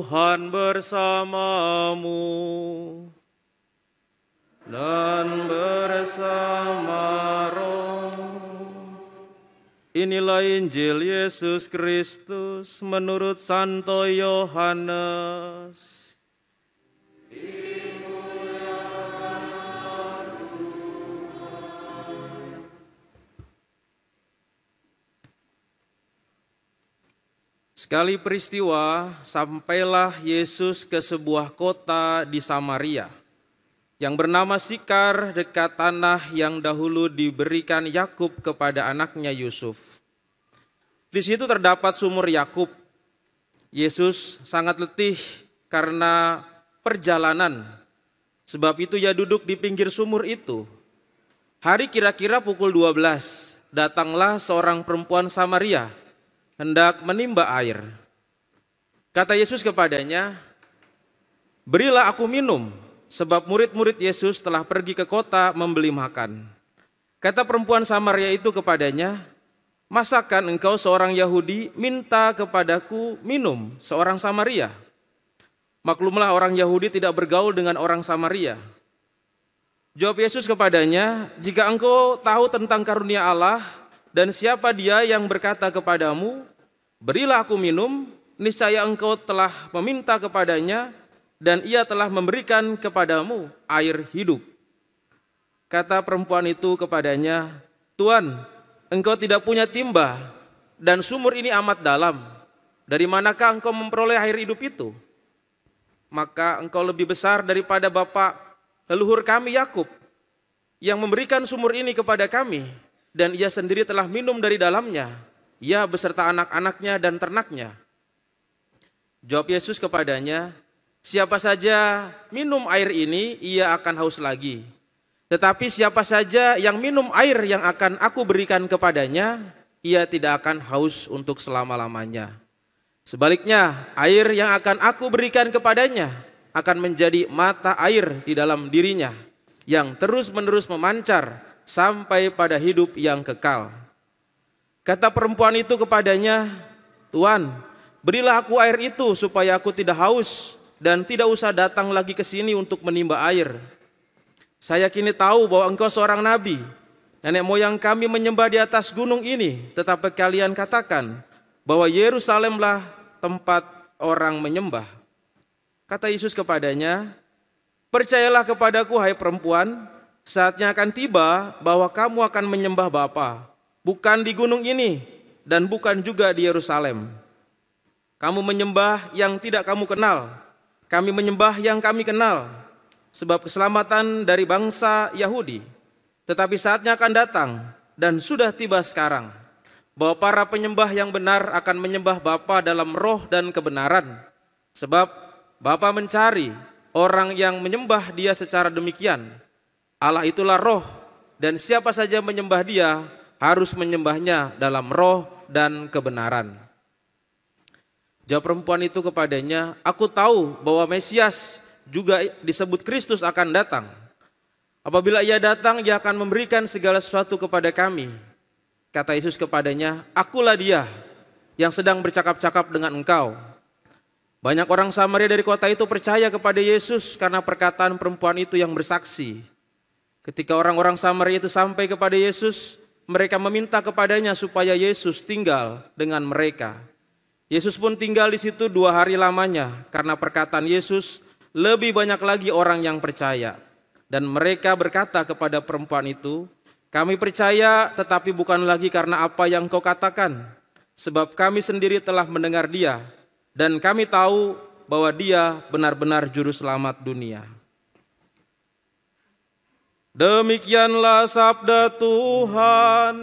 Tuhan bersamamu dan bersama roh. Inilah Injil Yesus Kristus menurut Santo Yohanes. Sekali peristiwa, sampailah Yesus ke sebuah kota di Samaria yang bernama Sikar dekat tanah yang dahulu diberikan Yakub kepada anaknya Yusuf. Di situ terdapat sumur Yakub. Yesus sangat letih karena perjalanan. Sebab itu ia duduk di pinggir sumur itu. Hari kira-kira pukul 12, datanglah seorang perempuan Samaria hendak menimba air. Kata Yesus kepadanya, "Berilah aku minum," sebab murid-murid Yesus telah pergi ke kota membeli makan. Kata perempuan Samaria itu kepadanya, "Masakan engkau seorang Yahudi minta kepadaku minum, seorang Samaria?" Maklumlah orang Yahudi tidak bergaul dengan orang Samaria. Jawab Yesus kepadanya, "Jika engkau tahu tentang karunia Allah dan siapa dia yang berkata kepadamu, 'Berilah aku minum,' niscaya engkau telah meminta kepadanya dan ia telah memberikan kepadamu air hidup." Kata perempuan itu kepadanya, "Tuan, engkau tidak punya timba dan sumur ini amat dalam. Dari manakah engkau memperoleh air hidup itu? Maka engkau lebih besar daripada bapa leluhur kami Yakub yang memberikan sumur ini kepada kami, dan ia sendiri telah minum dari dalamnya, ia beserta anak-anaknya dan ternaknya." Jawab Yesus kepadanya, "Siapa saja minum air ini, ia akan haus lagi. Tetapi siapa saja yang minum air yang akan aku berikan kepadanya, ia tidak akan haus untuk selama-lamanya. Sebaliknya, air yang akan aku berikan kepadanya akan menjadi mata air di dalam dirinya, yang terus-menerus memancar sampai pada hidup yang kekal." Kata perempuan itu kepadanya, "Tuan, berilah aku air itu supaya aku tidak haus dan tidak usah datang lagi ke sini untuk menimba air. Saya kini tahu bahwa engkau seorang nabi. Nenek moyang kami menyembah di atas gunung ini, tetapi kalian katakan bahwa Yerusalemlah tempat orang menyembah." Kata Yesus kepadanya, "Percayalah kepadaku, hai perempuan, saatnya akan tiba bahwa kamu akan menyembah Bapa, bukan di gunung ini dan bukan juga di Yerusalem. Kamu menyembah yang tidak kamu kenal, kami menyembah yang kami kenal, sebab keselamatan dari bangsa Yahudi. Tetapi saatnya akan datang dan sudah tiba sekarang, bahwa para penyembah yang benar akan menyembah Bapa dalam roh dan kebenaran. Sebab Bapa mencari orang yang menyembah Dia secara demikian. Allah itulah roh, dan siapa saja menyembah Dia harus menyembahnya dalam roh dan kebenaran." Jawab perempuan itu kepadanya, "Aku tahu bahwa Mesias juga disebut Kristus akan datang. Apabila ia datang, ia akan memberikan segala sesuatu kepada kami." Kata Yesus kepadanya, "Akulah dia yang sedang bercakap-cakap dengan engkau." Banyak orang Samaria dari kota itu percaya kepada Yesus karena perkataan perempuan itu yang bersaksi. Ketika orang-orang Samaria itu sampai kepada Yesus, mereka meminta kepadanya supaya Yesus tinggal dengan mereka. Yesus pun tinggal di situ 2 hari lamanya. Karena perkataan Yesus, lebih banyak lagi orang yang percaya. Dan mereka berkata kepada perempuan itu, "Kami percaya, tetapi bukan lagi karena apa yang kau katakan, sebab kami sendiri telah mendengar Dia, dan kami tahu bahwa Dia benar-benar juru selamat dunia." Demikianlah sabda Tuhan.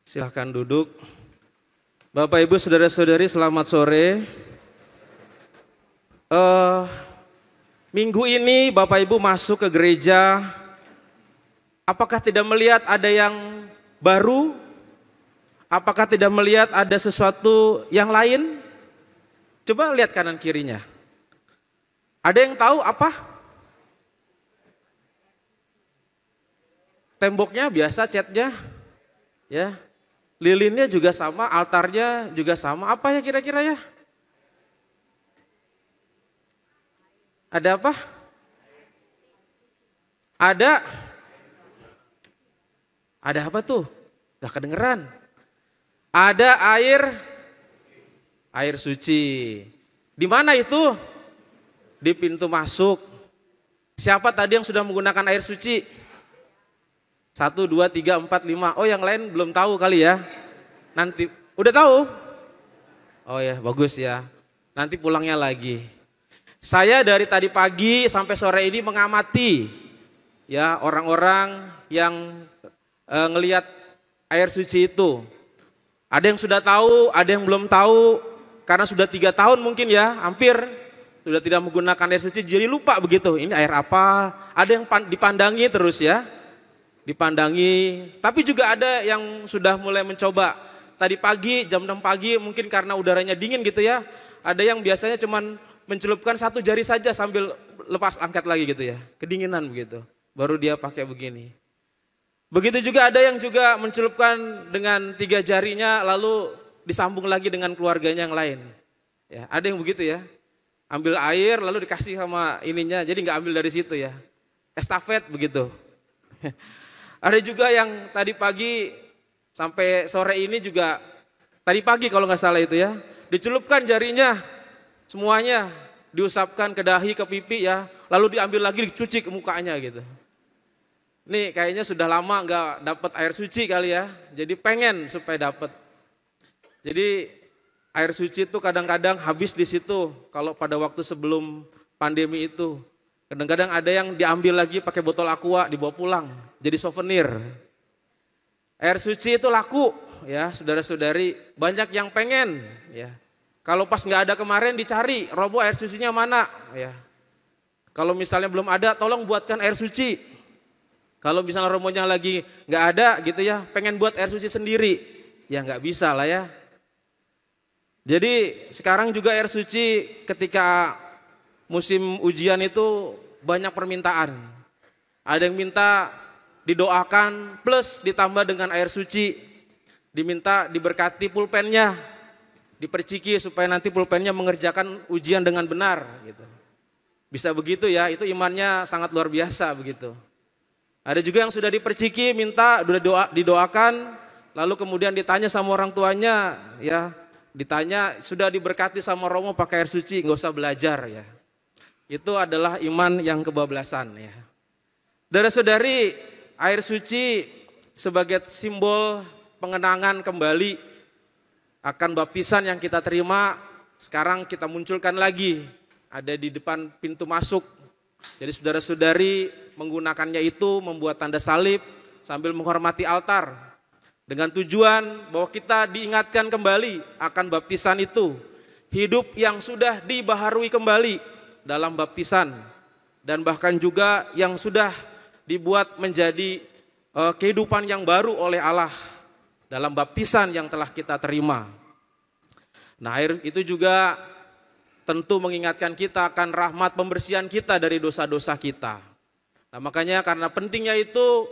Silahkan duduk. Bapak Ibu saudara-saudari, selamat sore. Minggu ini Bapak Ibu masuk ke gereja, apakah tidak melihat ada yang baru? Apakah tidak melihat ada sesuatu yang lain? Coba lihat kanan kirinya. Ada yang tahu apa? Temboknya biasa catnya, ya. Lilinnya juga sama, altarnya juga sama. Apa ya kira-kira ya? Ada apa? Ada apa tuh? Gak kedengeran. Ada air suci. Di mana itu? Di pintu masuk. Siapa tadi yang sudah menggunakan air suci? 1, 2, 3, 4, 5. Oh yang lain belum tahu kali ya. Nanti, udah tahu? Oh ya bagus ya. Nanti pulangnya lagi. Saya dari tadi pagi sampai sore ini mengamati ya orang-orang yang ngelihat air suci itu. Ada yang sudah tahu, ada yang belum tahu. Karena sudah 3 tahun mungkin ya, hampir sudah tidak menggunakan air suci, jadi lupa begitu. Ini air apa? Ada yang dipandangi terus ya. Dipandangi, tapi juga ada yang sudah mulai mencoba. Tadi pagi, jam 6 pagi mungkin karena udaranya dingin gitu ya. Ada yang biasanya cuman mencelupkan 1 jari saja sambil lepas angkat lagi gitu ya. Kedinginan begitu, baru dia pakai begini. Begitu juga ada yang juga mencelupkan dengan 3 jarinya lalu disambung lagi dengan keluarganya yang lain. Ya, ada yang begitu ya. Ambil air lalu dikasih sama ininya, jadi nggak ambil dari situ ya. Estafet begitu. Ada juga yang tadi pagi sampai sore ini juga, tadi pagi kalau nggak salah itu ya, dicelupkan jarinya semuanya, diusapkan ke dahi, ke pipi ya, lalu diambil lagi dicuci ke mukanya gitu. Nih kayaknya sudah lama nggak dapat air suci kali ya, jadi pengen supaya dapat. Jadi air suci itu kadang-kadang habis di situ kalau pada waktu sebelum pandemi itu. Kadang-kadang ada yang diambil lagi pakai botol aqua dibawa pulang jadi souvenir. Air suci itu laku ya saudara-saudari, banyak yang pengen ya. Kalau pas nggak ada kemarin dicari robo air sucinya mana ya. Kalau misalnya belum ada tolong buatkan air suci. Kalau misalnya romonya lagi nggak ada gitu ya, pengen buat air suci sendiri ya nggak bisa lah ya. Jadi sekarang juga air suci ketika musim ujian itu banyak permintaan. Ada yang minta didoakan plus ditambah dengan air suci. Diminta diberkati pulpennya, diperciki supaya nanti pulpennya mengerjakan ujian dengan benar gitu. Bisa begitu ya, itu imannya sangat luar biasa begitu. Ada juga yang sudah diperciki minta didoakan, lalu kemudian ditanya sama orang tuanya ya, ditanya sudah diberkati sama Romo pakai air suci, nggak usah belajar ya. Itu adalah iman yang kebablasan ya. Saudara-saudari, air suci sebagai simbol pengenangan kembali akan baptisan yang kita terima, sekarang kita munculkan lagi, ada di depan pintu masuk. Jadi saudara-saudari menggunakannya itu membuat tanda salib sambil menghormati altar. Dengan tujuan bahwa kita diingatkan kembali akan baptisan itu. Hidup yang sudah dibaharui kembali dalam baptisan. Dan bahkan juga yang sudah dibuat menjadi kehidupan yang baru oleh Allah dalam baptisan yang telah kita terima. Nah air itu juga tentu mengingatkan kita akan rahmat pembersihan kita dari dosa-dosa kita. Nah makanya karena pentingnya itu,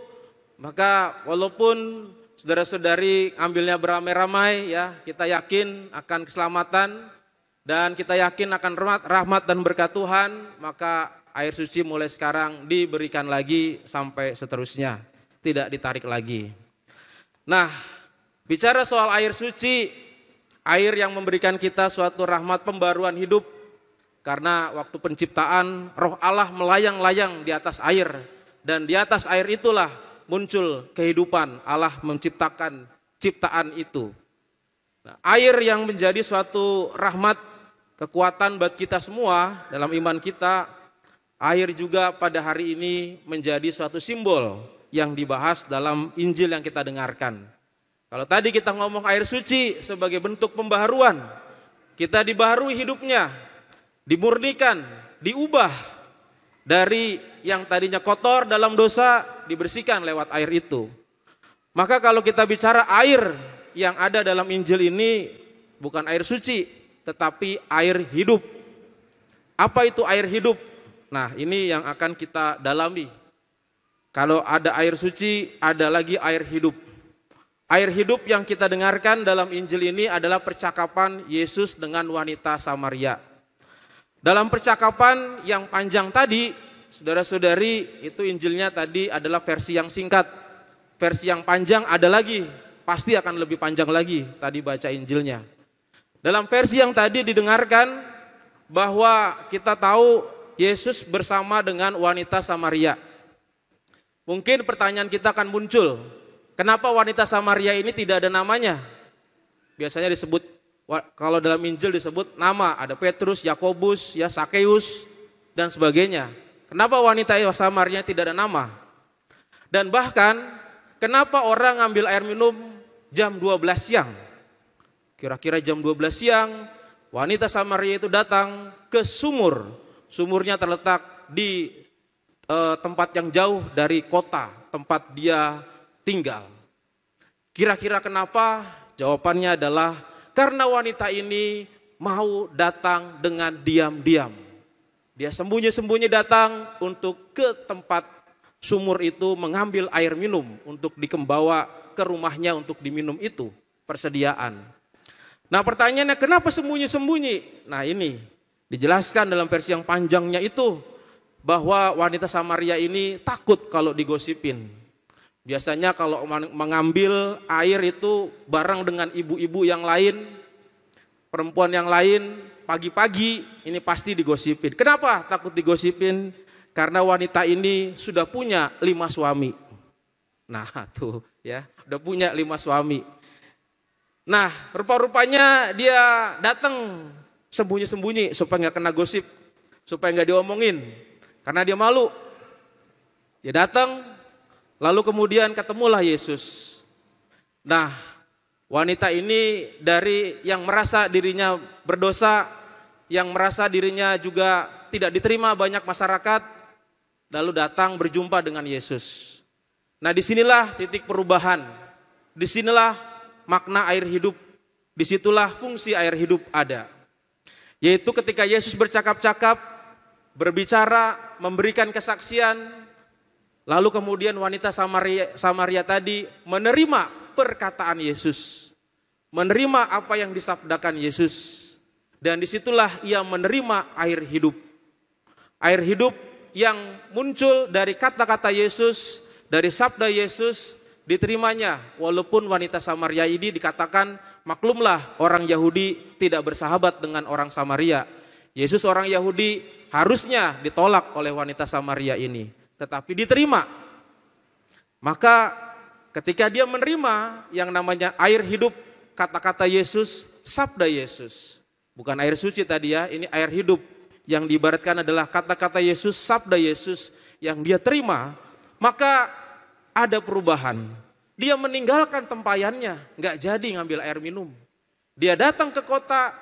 maka walaupun saudara-saudari ambilnya beramai-ramai ya, kita yakin akan keselamatan dan kita yakin akan rahmat dan berkat Tuhan, maka air suci mulai sekarang diberikan lagi sampai seterusnya, tidak ditarik lagi. Nah, bicara soal air suci, air yang memberikan kita suatu rahmat pembaruan hidup, karena waktu penciptaan roh Allah melayang-layang di atas air, dan di atas air itulah muncul kehidupan. Allah menciptakan ciptaan itu. Nah, air yang menjadi suatu rahmat kekuatan buat kita semua dalam iman kita, air juga pada hari ini menjadi suatu simbol yang dibahas dalam Injil yang kita dengarkan. Kalau tadi kita ngomong air suci sebagai bentuk pembaharuan, kita dibaharui hidupnya, dimurnikan, diubah dari yang tadinya kotor dalam dosa, dibersihkan lewat air itu. Maka kalau kita bicara air yang ada dalam Injil ini bukan air suci, tetapi air hidup. Apa itu air hidup? Nah, ini yang akan kita dalami. Kalau ada air suci, ada lagi air hidup. Air hidup yang kita dengarkan dalam Injil ini adalah percakapan Yesus dengan wanita Samaria. Dalam percakapan yang panjang tadi, saudara-saudari, itu Injilnya tadi adalah versi yang singkat. Versi yang panjang ada lagi, pasti akan lebih panjang lagi tadi baca Injilnya. Dalam versi yang tadi didengarkan bahwa kita tahu Yesus bersama dengan wanita Samaria. Mungkin pertanyaan kita akan muncul, kenapa wanita Samaria ini tidak ada namanya? Biasanya disebut, kalau dalam Injil disebut nama, ada Petrus, Yakobus, ya Sakeus, dan sebagainya. Kenapa wanita Samaria tidak ada nama? Dan bahkan, kenapa orang ngambil air minum jam 12 siang? Kira-kira jam 12 siang, wanita Samaria itu datang ke sumur. Sumurnya terletak di tempat yang jauh dari kota tempat dia tinggal. Kira-kira kenapa? Jawabannya adalah karena wanita ini mau datang dengan diam-diam. Dia sembunyi-sembunyi datang untuk ke tempat sumur itu mengambil air minum untuk dikembawa ke rumahnya untuk diminum itu, persediaan. Nah, pertanyaannya kenapa sembunyi-sembunyi? Nah, ini dijelaskan dalam versi yang panjangnya itu bahwa wanita Samaria ini takut kalau digosipin. Biasanya kalau mengambil air itu bareng dengan ibu-ibu yang lain, perempuan yang lain, pagi-pagi ini pasti digosipin. Kenapa takut digosipin? Karena wanita ini sudah punya 5 suami. Nah tuh ya, udah punya 5 suami. Nah rupa-rupanya dia datang sembunyi-sembunyi supaya nggak kena gosip, supaya nggak diomongin. Karena dia malu. Dia datang, lalu kemudian ketemulah Yesus. Nah, wanita ini dari yang merasa dirinya berdosa, yang merasa dirinya juga tidak diterima banyak masyarakat, lalu datang berjumpa dengan Yesus. Nah, disinilah titik perubahan. Disinilah makna air hidup. Disitulah fungsi air hidup ada. Yaitu ketika Yesus bercakap-cakap, berbicara, memberikan kesaksian, lalu kemudian wanita Samaria tadi menerima perkataan Yesus, menerima apa yang disabdakan Yesus, dan disitulah ia menerima air hidup. Air hidup yang muncul dari kata-kata Yesus, dari sabda Yesus diterimanya, walaupun wanita Samaria ini dikatakan, maklumlah orang Yahudi tidak bersahabat dengan orang Samaria. Yesus orang Yahudi harusnya ditolak oleh wanita Samaria ini, tetapi diterima. Maka ketika dia menerima yang namanya air hidup, kata-kata Yesus, sabda Yesus. Bukan air suci tadi ya, ini air hidup. Yang diibaratkan adalah kata-kata Yesus, sabda Yesus yang dia terima, maka ada perubahan. Dia meninggalkan tempayannya, nggak jadi ngambil air minum. Dia datang ke kota,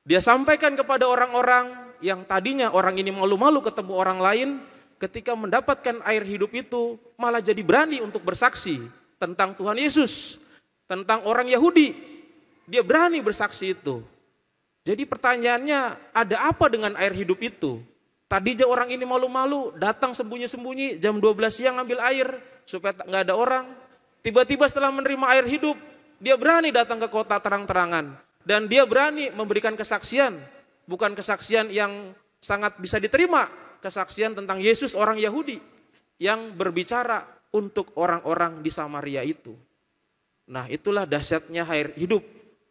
dia sampaikan kepada orang-orang yang tadinya orang ini malu-malu ketemu orang lain, ketika mendapatkan air hidup itu malah jadi berani untuk bersaksi tentang Tuhan Yesus, tentang orang Yahudi. Dia berani bersaksi itu. Jadi pertanyaannya, ada apa dengan air hidup itu? Tadinya orang ini malu-malu, datang sembunyi-sembunyi jam 12 siang ngambil air supaya nggak ada orang. Tiba-tiba setelah menerima air hidup, dia berani datang ke kota terang-terangan. Dan dia berani memberikan kesaksian. Bukan kesaksian yang sangat bisa diterima, kesaksian tentang Yesus orang Yahudi yang berbicara untuk orang-orang di Samaria itu. Nah, itulah dahsyatnya air hidup.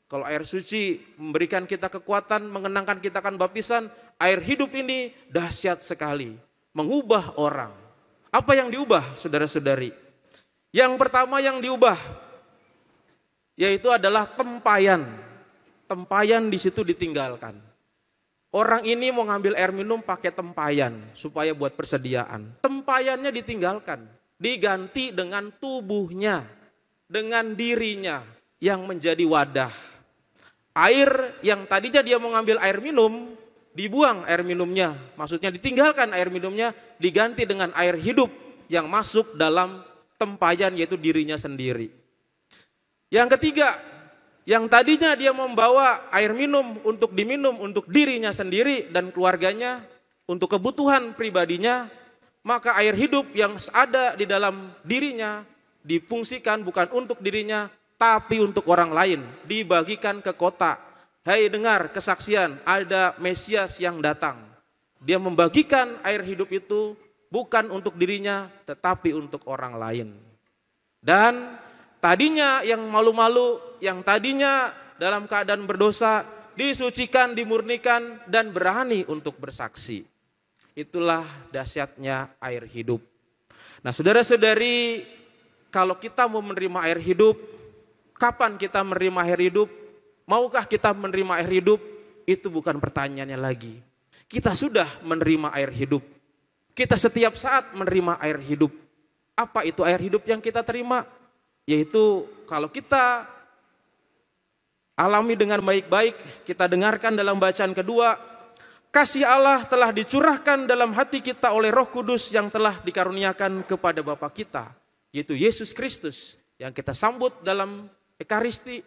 Kalau air suci memberikan kita kekuatan, mengenangkan kita akan baptisan, air hidup ini dahsyat sekali, mengubah orang. Apa yang diubah, saudara-saudari? Yang pertama yang diubah yaitu adalah tempayan. Tempayan di situ ditinggalkan. Orang ini mau ngambil air minum pakai tempayan supaya buat persediaan. Tempayannya ditinggalkan, diganti dengan tubuhnya, dengan dirinya yang menjadi wadah. Air yang tadinya dia mau ngambil air minum, dibuang air minumnya. Maksudnya ditinggalkan air minumnya, diganti dengan air hidup yang masuk dalam tempayan yaitu dirinya sendiri. Yang ketiga, yang tadinya dia membawa air minum untuk diminum untuk dirinya sendiri dan keluarganya, untuk kebutuhan pribadinya, maka air hidup yang ada di dalam dirinya difungsikan bukan untuk dirinya, tapi untuk orang lain, dibagikan ke kota. Hai dengar kesaksian, ada Mesias yang datang. Dia membagikan air hidup itu bukan untuk dirinya, tetapi untuk orang lain. Dan tadinya yang malu-malu, yang tadinya dalam keadaan berdosa, disucikan, dimurnikan, dan berani untuk bersaksi. Itulah dahsyatnya air hidup. Nah saudara-saudari, kalau kita mau menerima air hidup, kapan kita menerima air hidup? Maukah kita menerima air hidup? Itu bukan pertanyaannya lagi. Kita sudah menerima air hidup. Kita setiap saat menerima air hidup. Apa itu air hidup yang kita terima? Yaitu kalau kita alami dengan baik-baik, kita dengarkan dalam bacaan kedua, kasih Allah telah dicurahkan dalam hati kita oleh Roh Kudus yang telah dikaruniakan kepada Bapa kita, yaitu Yesus Kristus, yang kita sambut dalam Ekaristi,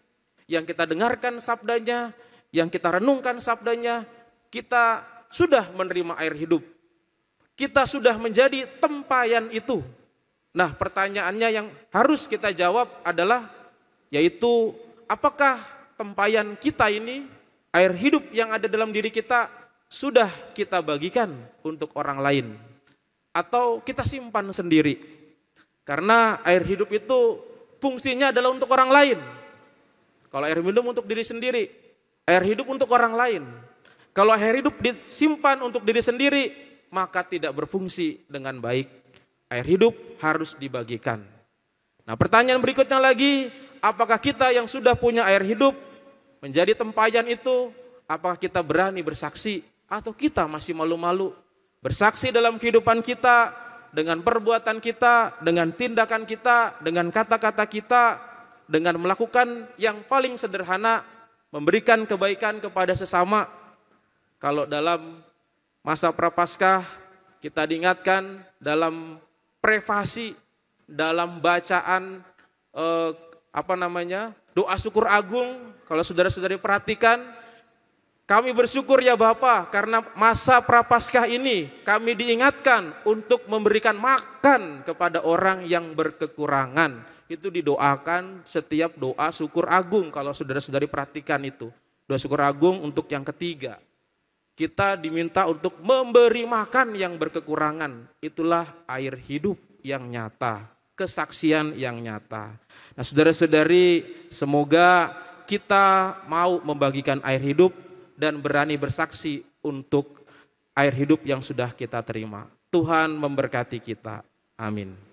yang kita dengarkan sabdanya, yang kita renungkan sabdanya, kita sudah menerima air hidup. Kita sudah menjadi tempayan itu. Nah pertanyaannya yang harus kita jawab adalah, yaitu apakah tempayan kita ini, air hidup yang ada dalam diri kita, sudah kita bagikan untuk orang lain, atau kita simpan sendiri? Karena air hidup itu fungsinya adalah untuk orang lain. Kalau air minum untuk diri sendiri, air hidup untuk orang lain. Kalau air hidup disimpan untuk diri sendiri, maka tidak berfungsi dengan baik. Air hidup harus dibagikan. Nah pertanyaan berikutnya lagi, apakah kita yang sudah punya air hidup menjadi tempayan itu, apakah kita berani bersaksi atau kita masih malu-malu? Bersaksi dalam kehidupan kita, dengan perbuatan kita, dengan tindakan kita, dengan kata-kata kita, dengan melakukan yang paling sederhana, memberikan kebaikan kepada sesama. Kalau dalam masa Prapaskah kita diingatkan dalam prefasi, dalam bacaan doa syukur agung, kalau saudara-saudari perhatikan, kami bersyukur ya Bapa karena masa Prapaskah ini kami diingatkan untuk memberikan makan kepada orang yang berkekurangan. Itu didoakan setiap doa syukur agung, kalau saudara-saudari perhatikan itu. Doa syukur agung untuk yang ketiga. Kita diminta untuk memberi makan yang berkekurangan. Itulah air hidup yang nyata, kesaksian yang nyata. Nah saudara-saudari, semoga kita mau membagikan air hidup dan berani bersaksi untuk air hidup yang sudah kita terima. Tuhan memberkati kita. Amin.